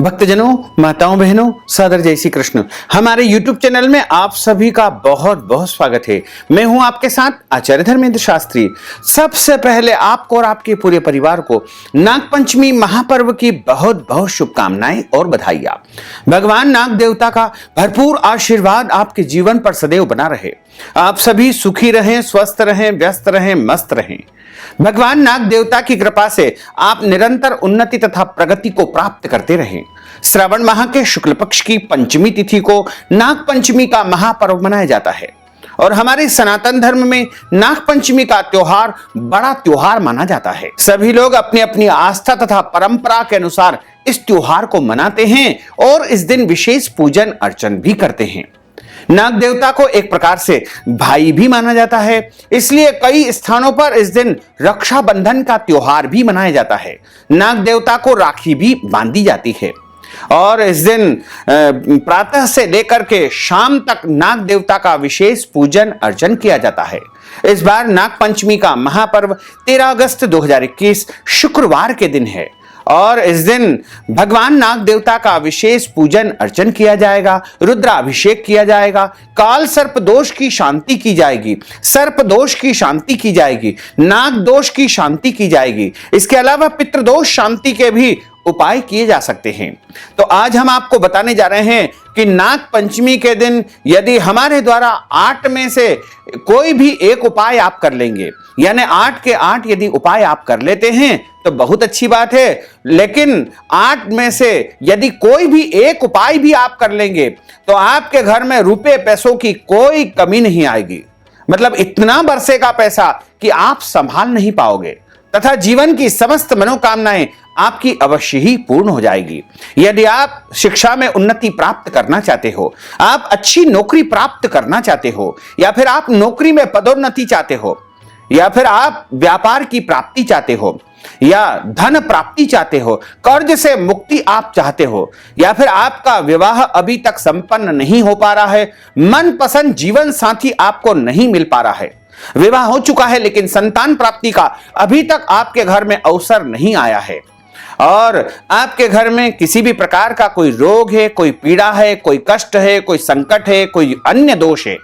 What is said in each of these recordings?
भक्तजनों, माताओं, बहनों, सादर जय श्री कृष्ण। हमारे YouTube चैनल में आप सभी का बहुत बहुत स्वागत है। मैं हूं आपके साथ आचार्य धर्मेंद्र शास्त्री। सबसे पहले आपको और आपके पूरे परिवार को नागपंचमी महापर्व की बहुत बहुत शुभकामनाएं और बधाइयां। भगवान नाग देवता का भरपूर आशीर्वाद आपके जीवन पर सदैव बना रहे। आप सभी सुखी रहें, स्वस्थ रहें, व्यस्त रहें, मस्त रहें। भगवान नाग देवता की कृपा से आप निरंतर उन्नति तथा प्रगति को प्राप्त करते रहें। श्रावण माह के शुक्ल पक्ष की पंचमी तिथि को नाग पंचमी का महापर्व मनाया जाता है और हमारे सनातन धर्म में नाग पंचमी का त्योहार बड़ा त्योहार माना जाता है। सभी लोग अपनी अपनी आस्था तथा परंपरा के अनुसार इस त्योहार को मनाते हैं और इस दिन विशेष पूजन अर्चन भी करते हैं। नाग देवता को एक प्रकार से भाई भी माना जाता है, इसलिए कई स्थानों पर इस दिन रक्षाबंधन का त्योहार भी मनाया जाता है। नाग देवता को राखी भी बांधी जाती है और इस दिन प्रातः से लेकर के शाम तक नाग देवता का विशेष पूजन अर्चन किया जाता है। इस बार नाग पंचमी का महापर्व 13 अगस्त 2021 शुक्रवार के दिन है और इस दिन भगवान नाग देवता का विशेष पूजन अर्चन किया जाएगा, रुद्राभिषेक किया जाएगा, काल सर्प दोष की शांति की जाएगी, सर्प दोष की शांति की जाएगी, नाग दोष की शांति की जाएगी। इसके अलावा पितृदोष शांति के भी उपाय किए जा सकते हैं। तो आज हम आपको बताने जा रहे हैं कि नाग पंचमी के दिन यदि हमारे द्वारा 8 में से कोई भी एक उपाय आप कर लेंगे, यानी 8 के 8 यदि उपाय आप कर लेते हैं तो बहुत अच्छी बात है, लेकिन 8 में से यदि कोई भी एक उपाय भी आप कर लेंगे तो आपके घर में रुपए पैसों की कोई कमी नहीं आएगी। मतलब इतना बरसेगा पैसा कि आप संभाल नहीं पाओगे तथा जीवन की समस्त मनोकामनाएं आपकी अवश्य ही पूर्ण हो जाएगी। यदि आप शिक्षा में उन्नति प्राप्त करना चाहते हो, आप अच्छी नौकरी प्राप्त करना चाहते हो, या फिर आप नौकरी में पदोन्नति चाहते हो, या फिर आप व्यापार की प्राप्ति चाहते हो, या धन प्राप्ति चाहते हो, कर्ज से मुक्ति आप चाहते हो, या फिर आपका विवाह अभी तक संपन्न नहीं हो पा रहा है, मनपसंद जीवन साथी आपको नहीं मिल पा रहा है, विवाह हो चुका है लेकिन संतान प्राप्ति का अभी तक आपके घर में अवसर नहीं आया है, और आपके घर में किसी भी प्रकार का कोई रोग है, कोई पीड़ा है, कोई कष्ट है, कोई संकट है, कोई अन्य दोष है,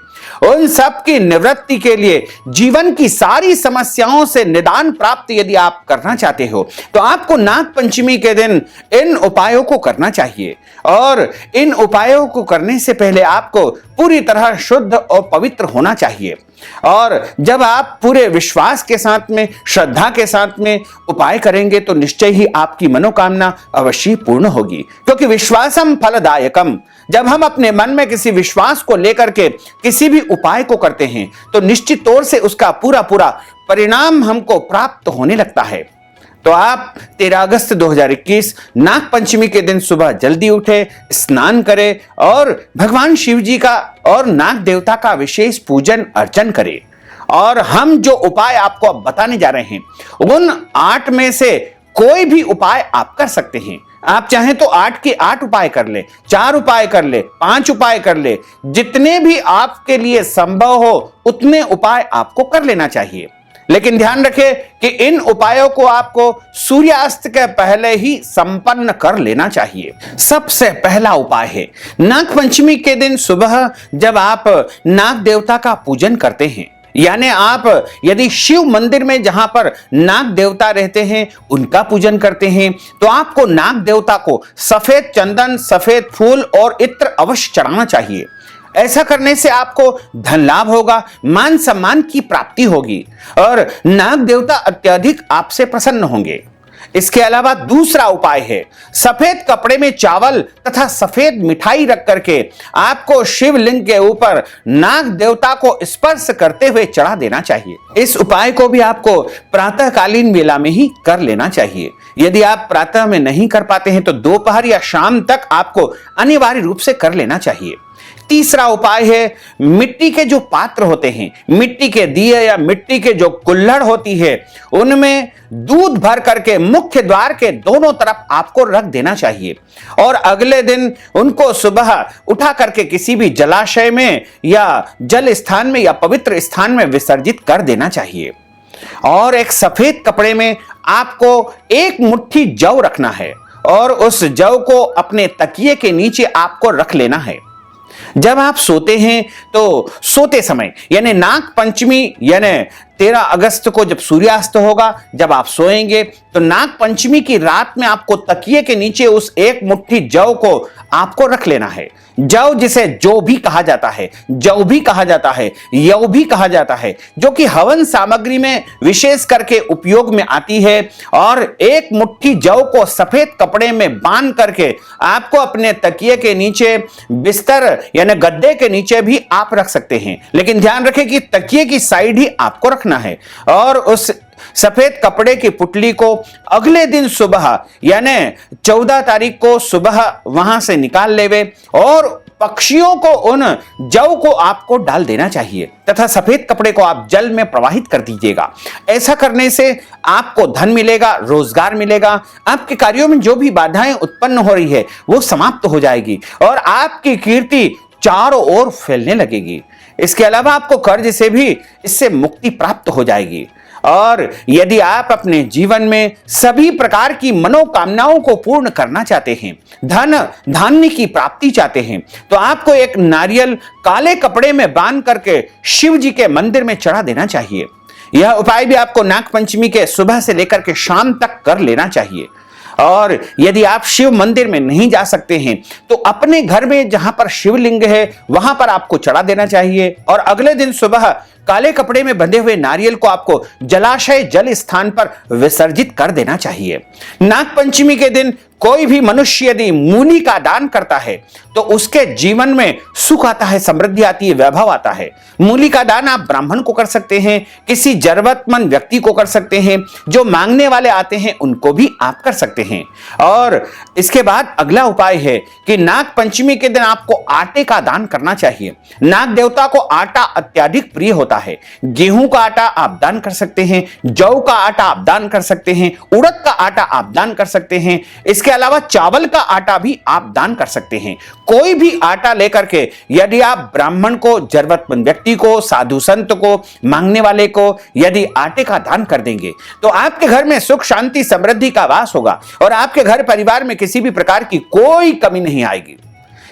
उन सब की निवृत्ति के लिए जीवन की सारी समस्याओं से निदान प्राप्त यदि आप करना चाहते हो तो आपको नाग पंचमी के दिन इन उपायों को करना चाहिए। और इन उपायों को करने से पहले आपको पूरी तरह शुद्ध और पवित्र होना चाहिए। और जब आप पूरे विश्वास के साथ में, श्रद्धा के साथ में उपाय करेंगे तो निश्चय ही आपकी मनोकामना अवश्य पूर्ण होगी, क्योंकि विश्वासम फलदायकम। जब हम अपने मन में किसी विश्वास को लेकर के किसी भी उपाय को करते हैं तो निश्चित तौर से उसका पूरा पूरा परिणाम हमको प्राप्त होने लगता है। तो आप 13 अगस्त 2021 नाग पंचमी के दिन सुबह जल्दी उठे, स्नान करें और भगवान शिव जी का और नाग देवता का विशेष पूजन अर्चन करें। और हम जो उपाय आपको अब बताने जा रहे हैं उन 8 में से कोई भी उपाय आप कर सकते हैं। आप चाहें तो 8 के 8 उपाय कर ले, 4 उपाय कर ले, 5 उपाय कर ले, जितने भी आपके लिए संभव हो उतने उपाय आपको कर लेना चाहिए। लेकिन ध्यान रखें कि इन उपायों को आपको सूर्यास्त के पहले ही संपन्न कर लेना चाहिए। सबसे पहला उपाय है नाग पंचमी के दिन सुबह जब आप नाग देवता का पूजन करते हैं, यानी आप यदि शिव मंदिर में जहां पर नाग देवता रहते हैं उनका पूजन करते हैं तो आपको नाग देवता को सफेद चंदन, सफेद फूल और इत्र अवश्य चढ़ाना चाहिए। ऐसा करने से आपको धन लाभ होगा, मान सम्मान की प्राप्ति होगी और नाग देवता अत्यधिक आपसे प्रसन्न होंगे। इसके अलावा दूसरा उपाय है सफेद कपड़े में चावल तथा सफेद मिठाई रख करके आपको शिवलिंग के ऊपर नाग देवता को स्पर्श करते हुए चढ़ा देना चाहिए। इस उपाय को भी आपको प्रातःकालीन वेला में ही कर लेना चाहिए। यदि आप प्रातः में नहीं कर पाते हैं तो दोपहर या शाम तक आपको अनिवार्य रूप से कर लेना चाहिए। तीसरा उपाय है मिट्टी के जो पात्र होते हैं, मिट्टी के दिए या मिट्टी के जो कुल्हड़ होती है, उनमें दूध भर करके मुख्य द्वार के दोनों तरफ आपको रख देना चाहिए और अगले दिन उनको सुबह उठा करके किसी भी जलाशय में या जल स्थान में या पवित्र स्थान में विसर्जित कर देना चाहिए। और एक सफेद कपड़े में आपको एक मुट्ठी जौ रखना है और उस जौ को अपने तकिए के नीचे आपको रख लेना है। जब आप सोते हैं तो सोते समय यानी नाग पंचमी यानी 13 अगस्त को जब सूर्यास्त होगा, जब आप सोएंगे तो नाग पंचमी की रात में आपको तकिए के नीचे उस एक मुट्ठी जौ को आपको रख लेना है। जौ जिसे जो भी कहा जाता है, जौ भी कहा जाता है, यौ भी कहा जाता है, जो कि हवन सामग्री में विशेष करके उपयोग में आती है। और एक मुट्ठी जौ को सफेद कपड़े में बांध करके आपको अपने तकिए के नीचे, बिस्तर यानी गद्दे के नीचे भी आप रख सकते हैं, लेकिन ध्यान रखें कि तकिए की साइड ही आपको रखना है। और उस सफेद कपड़े की पुतली को अगले दिन सुबह यानी 14 तारीख को सुबह वहां से निकाल लेवे और पक्षियों को उन जौ को आपको डाल देना चाहिए तथा सफेद कपड़े को आप जल में प्रवाहित कर दीजिएगा। ऐसा करने से आपको धन मिलेगा, रोजगार मिलेगा, आपके कार्यों में जो भी बाधाएं उत्पन्न हो रही है वो समाप्त हो जाएगी और आपकी कीर्ति चारों ओर फैलने लगेगी। इसके अलावा आपको कर्ज से भी इससे मुक्ति प्राप्त हो जाएगी। और यदि आप अपने जीवन में सभी प्रकार की मनोकामनाओं को पूर्ण करना चाहते हैं, धन धान्य की प्राप्ति चाहते हैं, तो आपको एक नारियल काले कपड़े में बांध करके शिव जी के मंदिर में चढ़ा देना चाहिए। यह उपाय भी आपको नाग पंचमी के सुबह से लेकर के शाम तक कर लेना चाहिए। और यदि आप शिव मंदिर में नहीं जा सकते हैं तो अपने घर में जहां पर शिवलिंग है वहां पर आपको चढ़ा देना चाहिए और अगले दिन सुबह काले कपड़े में बंधे हुए नारियल को आपको जलाशय जल स्थान पर विसर्जित कर देना चाहिए। नाग पंचमी के दिन कोई भी मनुष्य यदि मूली का दान करता है तो उसके जीवन में सुख आता है, समृद्धि आती है, वैभव आता है। मूली का दान आप ब्राह्मण को कर सकते हैं, किसी जरूरतमंद व्यक्ति को कर सकते हैं, जो मांगने वाले आते हैं उनको भी आप कर सकते हैं। और इसके बाद अगला उपाय है कि नाग पंचमी के दिन आपको आटे का दान करना चाहिए। नाग देवता को आटा अत्यधिक प्रिय होता है। गेहूं का आटा आप दान कर सकते हैं, जौ का आटा आप दान कर सकते हैं, उड़द का आटा आप दान कर सकते हैं। इसके अलावा चावल का आटा भी आप दान कर सकते हैं। कोई भी आटा लेकर के यदि आप ब्राह्मण को, जरूरतमंद व्यक्ति को, साधु संत को, मांगने वाले को यदि आटे का दान कर देंगे तो आपके घर में सुख शांति समृद्धि का वास होगा और आपके घर परिवार में किसी भी प्रकार की कोई कमी नहीं आएगी।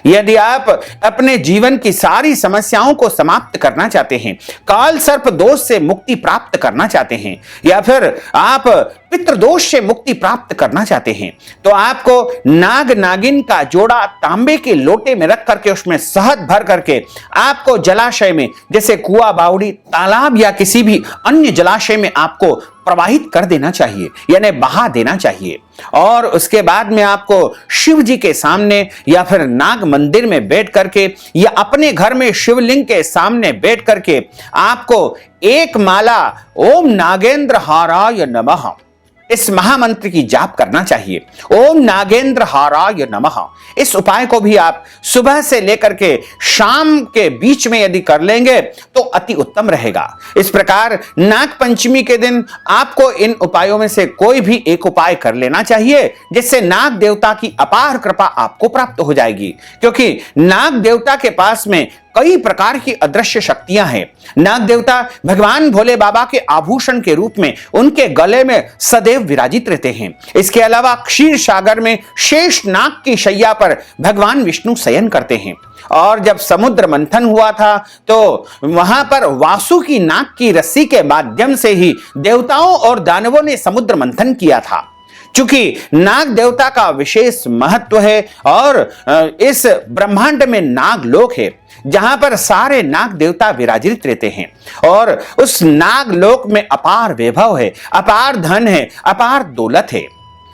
यदि आप अपने जीवन की सारी समस्याओं को समाप्त करना चाहते हैं, काल सर्प दोष से मुक्ति प्राप्त करना चाहते हैं, या फिर आप पितृदोष से मुक्ति प्राप्त करना चाहते हैं, तो आपको नाग नागिन का जोड़ा तांबे के लोटे में रख करके उसमें शहद भर करके आपको जलाशय में, जैसे कुआं, बावड़ी, तालाब या किसी भी अन्य जलाशय में आपको प्रवाहित कर देना चाहिए, यानी बहा देना चाहिए। और उसके बाद में आपको शिव जी के सामने या फिर नाग मंदिर में बैठ करके या अपने घर में शिवलिंग के सामने बैठ करके आपको एक माला ओम नागेंद्र हाराय नमः इस महामंत्र की जाप करना चाहिए। ओम नागेंद्र हाराय नमः। इस उपाय को भी आप सुबह से लेकर के शाम के बीच में यदि कर लेंगे तो अति उत्तम रहेगा। इस प्रकार नाग पंचमी के दिन आपको इन उपायों में से कोई भी एक उपाय कर लेना चाहिए, जिससे नाग देवता की अपार कृपा आपको प्राप्त हो जाएगी, क्योंकि नाग देवता के पास में कई प्रकार की अदृश्य शक्तियां हैं। नाग देवता भगवान भोले बाबा के आभूषण के रूप में उनके गले में सदैव विराजित रहते हैं। इसके अलावा क्षीर सागर में शेष नाग की शैया पर भगवान विष्णु शयन करते हैं। और जब समुद्र मंथन हुआ था तो वहां पर वासुकी नाग की रस्सी के माध्यम से ही देवताओं और दानवों ने समुद्र मंथन किया था। चूंकि नाग देवता का विशेष महत्व है और इस ब्रह्मांड में नाग लोक है जहां पर सारे नाग देवता विराजित रहते हैं और उस नाग लोक में अपार वैभव है, अपार धन है, अपार दौलत है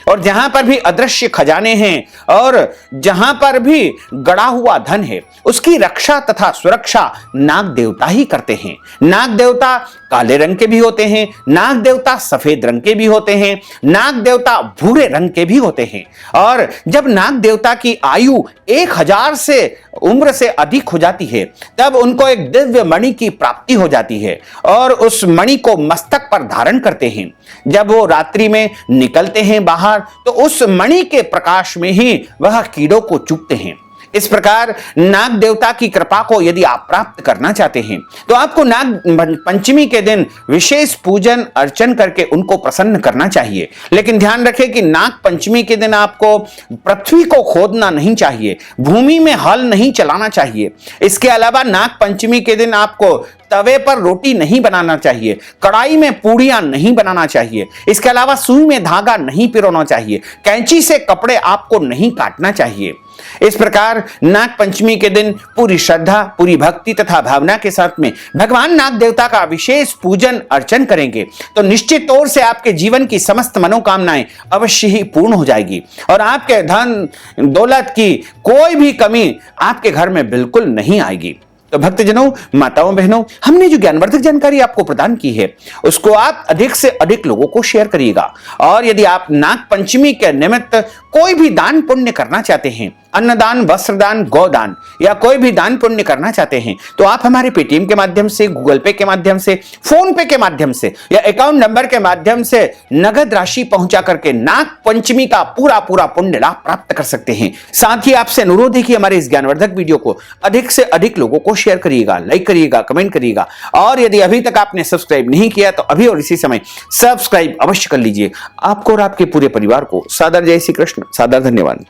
और जहां पर भी अदृश्य खजाने हैं और जहां पर भी गड़ा हुआ धन है उसकी रक्षा तथा सुरक्षा नाग देवता ही करते हैं। नाग देवता काले रंग के भी होते हैं, नाग देवता सफेद रंग के भी होते हैं, नाग देवता भूरे रंग के भी होते हैं। और जब नाग देवता की आयु 1000 से उम्र से अधिक हो जाती है तब उनको एक दिव्य मणि की प्राप्ति हो जाती है और उस मणि को मस्तक पर धारण करते हैं। जब वो रात्रि में निकलते हैं बाहर तो उस मणि के प्रकाश में ही वह कीड़ों को चुगते हैं। इस प्रकार नाग देवता की कृपा को यदि आप प्राप्त करना चाहते हैं तो आपको नाग पंचमी के दिन विशेष पूजन अर्चन करके उनको प्रसन्न करना चाहिए। लेकिन ध्यान रखें कि नाग पंचमी के दिन आपको पृथ्वी को खोदना नहीं चाहिए, भूमि में हल नहीं चलाना चाहिए। इसके अलावा नाग पंचमी के दिन आपको तवे पर रोटी नहीं बनाना चाहिए, कढ़ाई में पूड़ियां नहीं बनाना चाहिए। इसके अलावा सुई में धागा नहीं पिरोना चाहिए, कैंची से कपड़े आपको नहीं काटना चाहिए। इस प्रकार नाग पंचमी के दिन पूरी श्रद्धा, पूरी भक्ति तथा भावना के साथ में भगवान नाग देवता का विशेष पूजन अर्चन करेंगे तो निश्चित तौर से आपके जीवन की समस्त मनोकामनाएं अवश्य ही पूर्ण हो जाएगी और आपके धन दौलत की कोई भी कमी आपके घर में बिल्कुल नहीं आएगी। तो भक्तजनों, माताओं, बहनों, हमने जो ज्ञानवर्धक जानकारी आपको प्रदान की है उसको आप अधिक से अधिक लोगों को शेयर करिएगा। और यदि आप नाग पंचमी के निमित्त कोई भी दान पुण्य करना चाहते हैं, अन्नदान, वस्त्रदान, गोदान या कोई भी दान पुण्य करना चाहते हैं तो आप हमारे पेटीएम के माध्यम से, गूगल पे के माध्यम से, फोन पे के माध्यम से या अकाउंट नंबर के माध्यम से नगद राशि पहुंचा करके नाग पंचमी का पूरा पुण्य लाभ प्राप्त कर सकते हैं। साथ ही आपसे अनुरोध है कि हमारे इस ज्ञानवर्धक वीडियो को अधिक से अधिक लोगों को शेयर करिएगा, लाइक करिएगा, कमेंट करिएगा और यदि अभी तक आपने सब्सक्राइब नहीं किया तो अभी और इसी समय सब्सक्राइब अवश्य कर लीजिए। आपको और आपके पूरे परिवार को सादर जय श्री कृष्ण, सादर धन्यवाद।